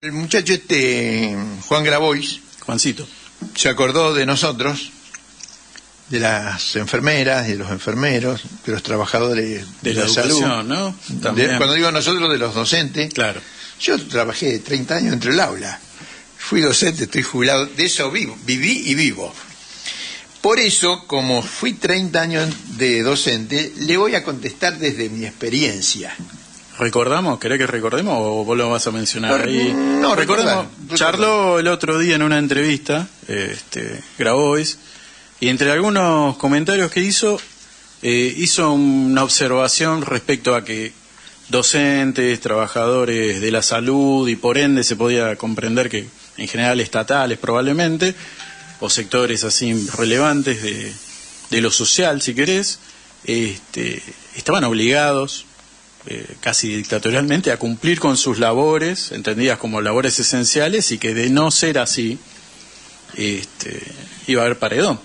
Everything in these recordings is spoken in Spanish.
El muchacho Juan Grabois, Juancito, se acordó de nosotros, de las enfermeras, de los enfermeros, de los trabajadores de la salud, educación, ¿no? También. Cuando digo nosotros, de los docentes. Claro. Yo trabajé 30 años dentro del aula, fui docente, estoy jubilado, de eso viví y vivo. Por eso, como fui 30 años de docente, le voy a contestar desde mi experiencia. ¿Recordamos? ¿Querés que recordemos o vos lo vas a mencionar ahí? No, recordemos. Charló el otro día en una entrevista, Grabois, y entre algunos comentarios que hizo una observación respecto a que docentes, trabajadores de la salud y por ende se podía comprender que en general estatales probablemente, o sectores así relevantes de lo social, si querés, estaban obligados casi dictatorialmente a cumplir con sus labores, entendidas como labores esenciales, y que de no ser así iba a haber paredón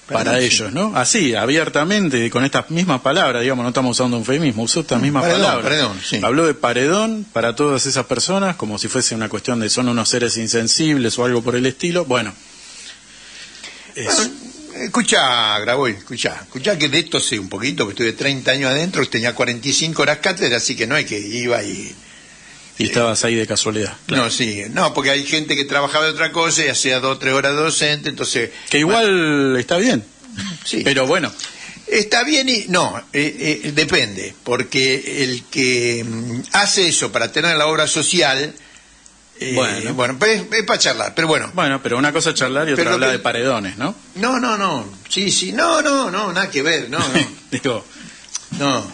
para ellos, ¿no? Así, abiertamente, con estas mismas palabras, digamos, no estamos usando un eufemismo, usó estas mismas palabras. Sí. Habló de paredón para todas esas personas, como si fuese una cuestión de son unos seres insensibles o algo por el estilo. Bueno, escuchá, Grabois, escuchá que de esto sé un poquito, porque estuve 30 años adentro, tenía 45 horas cátedra, así que no es que iba y estabas ahí de casualidad. Claro. No, sí, no, porque hay gente que trabajaba de otra cosa y hacía 2 o 3 horas de docente, entonces... Que igual está bien, sí. Pero bueno... Está bien y... No, depende, porque el que hace eso para tener la obra social... bueno, es para charlar, pero bueno. Bueno, pero una cosa es charlar y otra hablar de paredones, ¿no? No, sí, no, nada que ver, no. Digo... No,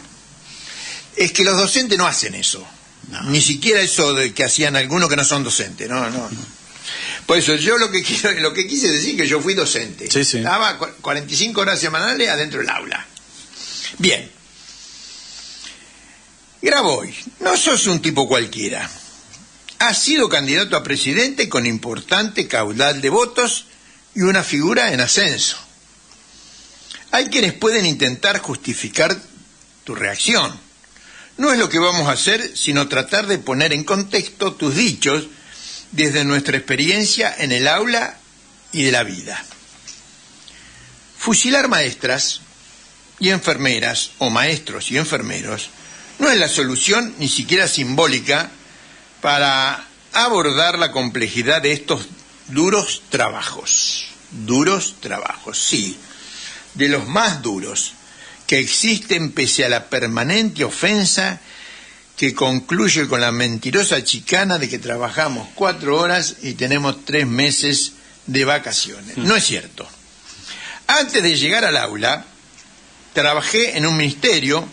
es que los docentes no hacen eso. No. Ni siquiera eso de que hacían algunos que no son docentes, no. Por eso yo lo que quise decir que yo fui docente. Sí. Estaba 45 horas semanales adentro del aula. Bien. Grabois, no sos un tipo cualquiera. Has sido candidato a presidente con importante caudal de votos y una figura en ascenso. Hay quienes pueden intentar justificar tu reacción. No es lo que vamos a hacer, sino tratar de poner en contexto tus dichos desde nuestra experiencia en el aula y de la vida. Fusilar maestras y enfermeras, o maestros y enfermeros, no es la solución ni siquiera simbólica para abordar la complejidad de estos duros trabajos, sí, de los más duros que existen pese a la permanente ofensa que concluye con la mentirosa chicana de que trabajamos 4 horas y tenemos 3 meses de vacaciones. No es cierto. Antes de llegar al aula, trabajé en un ministerio,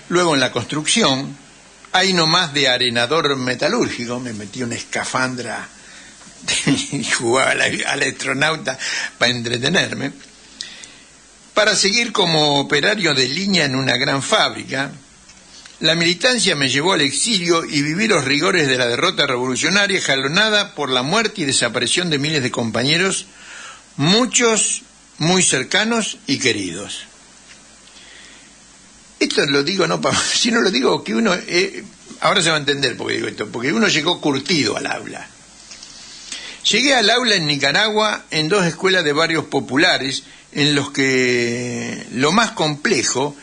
luego en la construcción, ahí nomás de arenador metalúrgico, me metí una escafandra y jugaba al astronauta para entretenerme, para seguir como operario de línea en una gran fábrica. La militancia me llevó al exilio y viví los rigores de la derrota revolucionaria, jalonada por la muerte y desaparición de miles de compañeros, muchos muy cercanos y queridos. Esto lo digo no para, sino lo digo que uno, ahora se va a entender por qué digo esto, porque uno llegó curtido al aula. Llegué al aula en Nicaragua en 2 escuelas de barrios populares en los que lo más complejo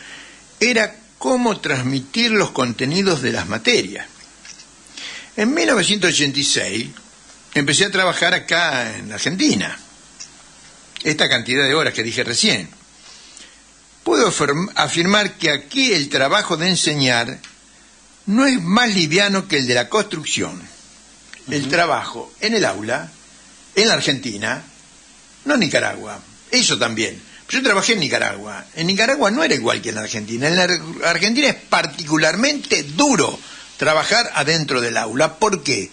era cómo transmitir los contenidos de las materias. En 1986 empecé a trabajar acá en Argentina, esta cantidad de horas que dije recién. Puedo afirmar que aquí el trabajo de enseñar no es más liviano que el de la construcción. El trabajo en el aula, en la Argentina, no en Nicaragua, eso también. Yo trabajé en Nicaragua. En Nicaragua no era igual que en la Argentina. En la Argentina es particularmente duro trabajar adentro del aula. ¿Por qué?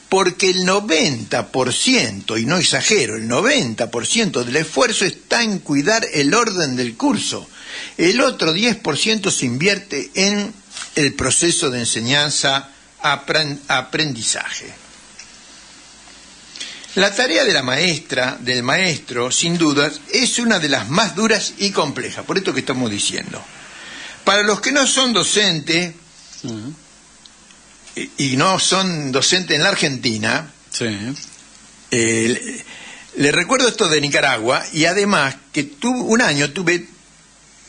Porque el 90%, y no exagero, el 90% del esfuerzo está en cuidar el orden del curso. El otro 10% se invierte en el proceso de enseñanza-aprendizaje. La tarea de la maestra, del maestro, sin dudas, es una de las más duras y complejas, por esto que estamos diciendo. Para los que no son docentes, y no son docentes en la Argentina, Sí. Le recuerdo esto de Nicaragua, y además que un año tuve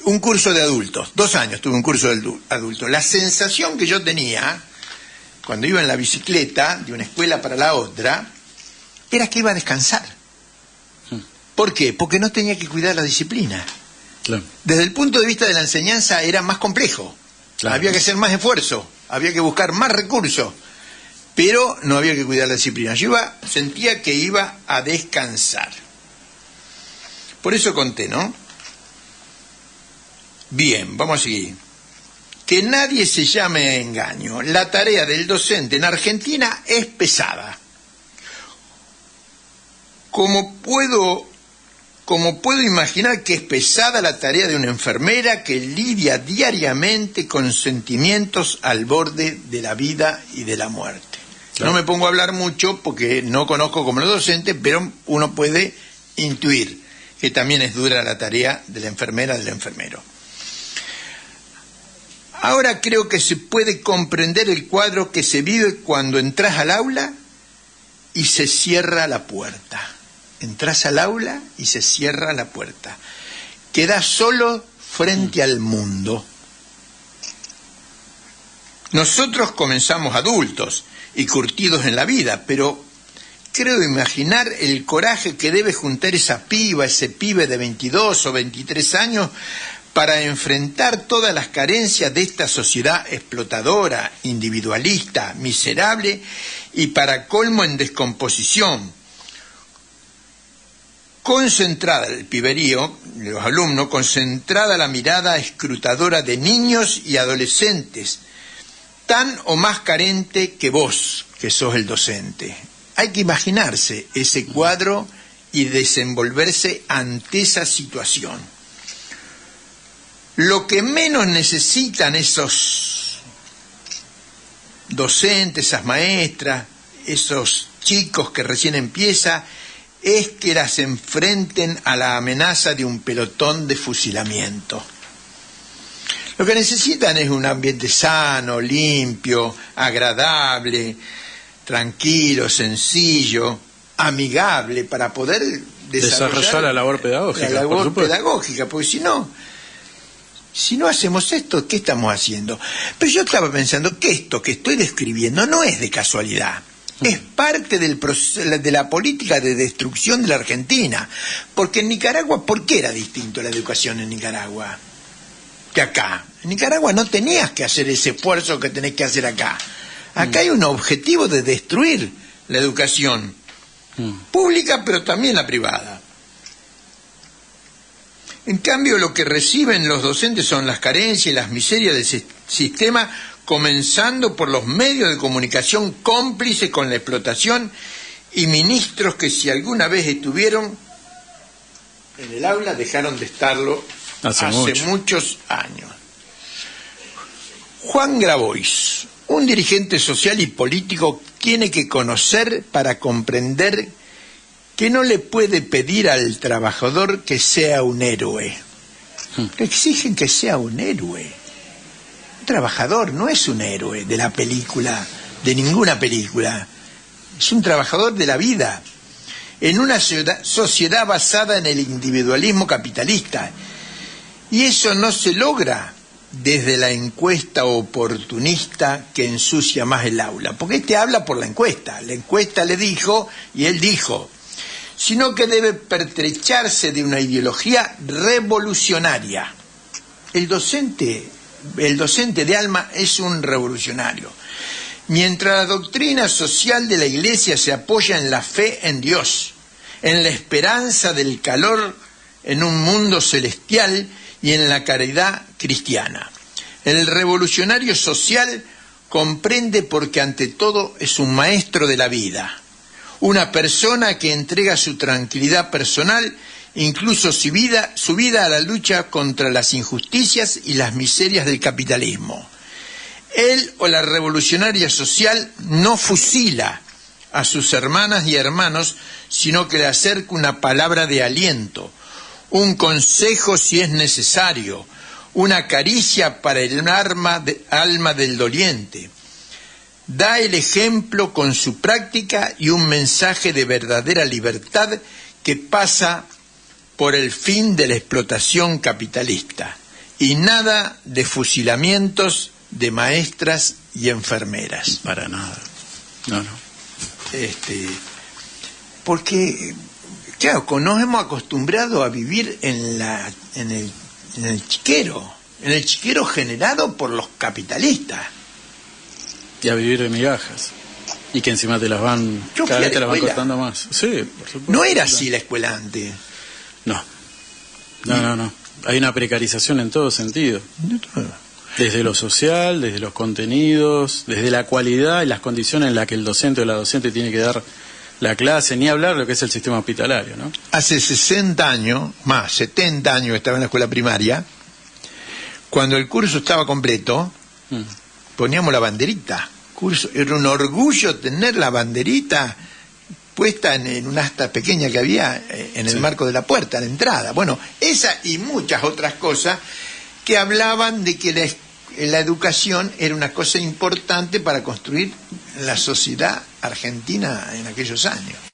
un curso de adultos, 2 años tuve un curso de adultos. La sensación que yo tenía cuando iba en la bicicleta de una escuela para la otra era que iba a descansar. ¿Por qué? Porque no tenía que cuidar la disciplina. Claro. Desde el punto de vista de la enseñanza era más complejo. Claro. Había que hacer más esfuerzo, había que buscar más recursos, pero no había que cuidar la disciplina. Yo sentía que iba a descansar. Por eso conté, ¿no? Bien, vamos a seguir. Que nadie se llame a engaño. La tarea del docente en Argentina es pesada. Como puedo imaginar que es pesada la tarea de una enfermera que lidia diariamente con sentimientos al borde de la vida y de la muerte. Claro. No me pongo a hablar mucho porque no conozco como los docentes, pero uno puede intuir que también es dura la tarea de la enfermera, del enfermero. Ahora creo que se puede comprender el cuadro que se vive cuando entras al aula y se cierra la puerta. Entras al aula y se cierra la puerta. Quedas solo frente al mundo. Nosotros comenzamos adultos y curtidos en la vida, pero creo imaginar el coraje que debe juntar esa piba, ese pibe de 22 o 23 años para enfrentar todas las carencias de esta sociedad explotadora, individualista, miserable y para colmo en descomposición. Concentrada el piberío, los alumnos, concentrada la mirada escrutadora de niños y adolescentes, tan o más carente que vos, que sos el docente. Hay que imaginarse ese cuadro y desenvolverse ante esa situación. Lo que menos necesitan esos docentes, esas maestras, esos chicos que recién empiezan, es que las enfrenten a la amenaza de un pelotón de fusilamiento. Lo que necesitan es un ambiente sano, limpio, agradable, tranquilo, sencillo, amigable, para poder desarrollar la labor pedagógica. La labor pedagógica, porque si no hacemos esto, ¿qué estamos haciendo? Pero yo estaba pensando que esto que estoy describiendo no es de casualidad. Es parte de la política de destrucción de la Argentina. Porque en Nicaragua, ¿por qué era distinto la educación en Nicaragua que acá? En Nicaragua no tenías que hacer ese esfuerzo que tenés que hacer acá. Acá hay un objetivo de destruir la educación pública, pero también la privada. En cambio, lo que reciben los docentes son las carencias y las miserias de ese sistema, comenzando por los medios de comunicación cómplices con la explotación y ministros que si alguna vez estuvieron en el aula dejaron de estarlo hace muchos años. Juan Grabois, un dirigente social y político, tiene que conocer para comprender que no le puede pedir al trabajador que sea un héroe. Exigen que sea un héroe. Un trabajador no es un héroe de la película, de ninguna película. Es un trabajador de la vida. En una sociedad basada en el individualismo capitalista. Y eso no se logra desde la encuesta oportunista que ensucia más el aula. Porque este habla por la encuesta. La encuesta le dijo y él dijo. Sino que debe pertrecharse de una ideología revolucionaria. El docente de alma es un revolucionario. Mientras la doctrina social de la Iglesia se apoya en la fe en Dios, en la esperanza del calor en un mundo celestial y en la caridad cristiana. El revolucionario social comprende porque ante todo es un maestro de la vida. Una persona que entrega su tranquilidad personal, incluso su vida a la lucha contra las injusticias y las miserias del capitalismo. Él o la revolucionaria social no fusila a sus hermanas y hermanos, sino que le acerca una palabra de aliento, un consejo si es necesario, una caricia para el alma del doliente. da el ejemplo con su práctica y un mensaje de verdadera libertad que pasa por el fin de la explotación capitalista y nada de fusilamientos de maestras y enfermeras. Para nada. No. Porque, claro, nos hemos acostumbrado a vivir en el chiquero generado por los capitalistas. Y a vivir de migajas. Y que encima te las van, cada vez te las van cortando más. Sí, por supuesto. No era así la escuela antes. No. Hay una precarización en todo sentido. Desde lo social, desde los contenidos, desde la cualidad y las condiciones en las que el docente o la docente tiene que dar la clase, ni hablar de lo que es el sistema hospitalario, ¿no? Hace 60 años, más 70 años que estaba en la escuela primaria, cuando el curso estaba completo, poníamos la banderita. Era un orgullo tener la banderita puesta en una asta pequeña que había en el marco de la puerta, a la entrada. Bueno, esa y muchas otras cosas que hablaban de que la educación era una cosa importante para construir la sociedad argentina en aquellos años.